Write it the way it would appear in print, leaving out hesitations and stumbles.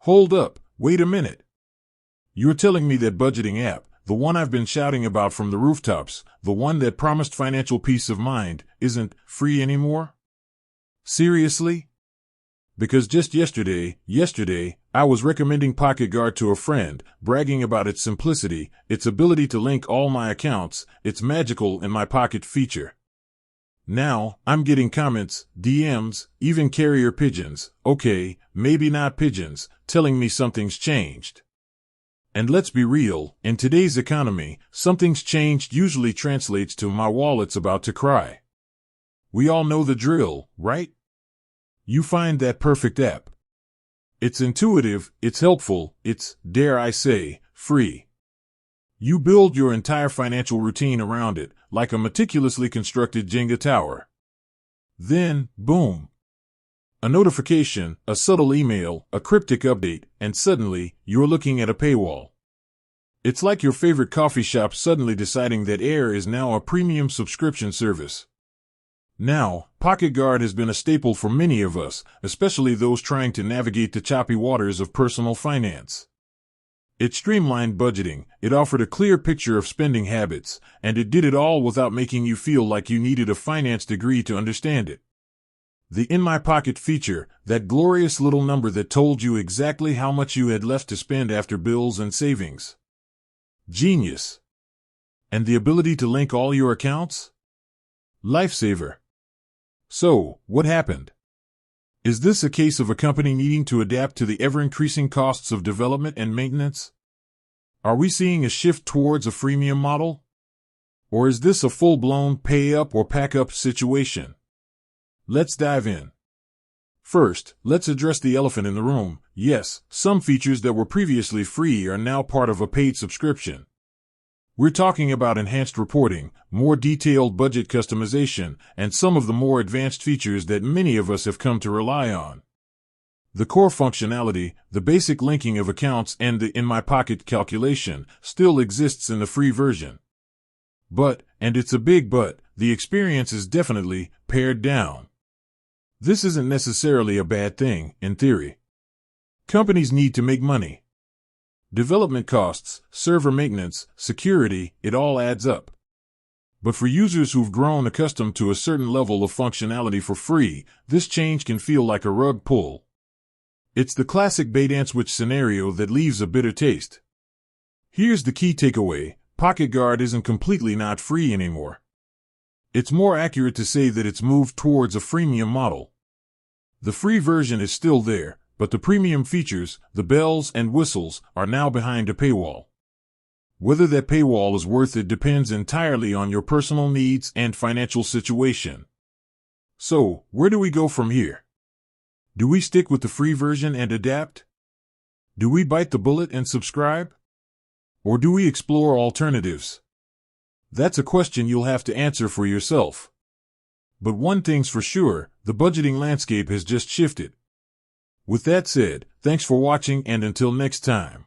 Hold up, wait a minute. You're telling me that budgeting app, the one I've been shouting about from the rooftops, the one that promised financial peace of mind, isn't free anymore? Seriously? Because just yesterday, I was recommending PocketGuard to a friend, bragging about its simplicity, its ability to link all my accounts, its magical in my pocket feature. Now, I'm getting comments, DMs, even carrier pigeons, okay, maybe not pigeons, telling me something's changed. And let's be real, in today's economy, something's changed usually translates to my wallet's about to cry. We all know the drill, right? You find that perfect app. It's intuitive, it's helpful, it's, dare I say, free. You build your entire financial routine around it, like a meticulously constructed Jenga tower. Then, boom. A notification, a subtle email, a cryptic update, and suddenly, you're looking at a paywall. It's like your favorite coffee shop suddenly deciding that Air is now a premium subscription service. Now, PocketGuard has been a staple for many of us, especially those trying to navigate the choppy waters of personal finance. It streamlined budgeting, it offered a clear picture of spending habits, and it did it all without making you feel like you needed a finance degree to understand it. The In My Pocket feature, that glorious little number that told you exactly how much you had left to spend after bills and savings. Genius. And the ability to link all your accounts? Lifesaver. So, what happened? Is this a case of a company needing to adapt to the ever-increasing costs of development and maintenance? Are we seeing a shift towards a freemium model? Or is this a full-blown pay-up or pack-up situation? Let's dive in. First, let's address the elephant in the room. Yes, some features that were previously free are now part of a paid subscription. We're talking about enhanced reporting, more detailed budget customization, and some of the more advanced features that many of us have come to rely on. The core functionality, the basic linking of accounts and the In My Pocket calculation, still exists in the free version. But, and it's a big but, the experience is definitely pared down. This isn't necessarily a bad thing, in theory. Companies need to make money. Development costs, server maintenance, security, it all adds up. But for users who've grown accustomed to a certain level of functionality for free, this change can feel like a rug pull. It's the classic bait-and-switch scenario that leaves a bitter taste. Here's the key takeaway: PocketGuard isn't completely not free anymore. It's more accurate to say that it's moved towards a freemium model. The free version is still there, but the premium features, the bells and whistles, are now behind a paywall. Whether that paywall is worth it depends entirely on your personal needs and financial situation. So, where do we go from here? Do we stick with the free version and adapt? Do we bite the bullet and subscribe? Or do we explore alternatives? That's a question you'll have to answer for yourself. But one thing's for sure, the budgeting landscape has just shifted. With that said, thanks for watching, and until next time.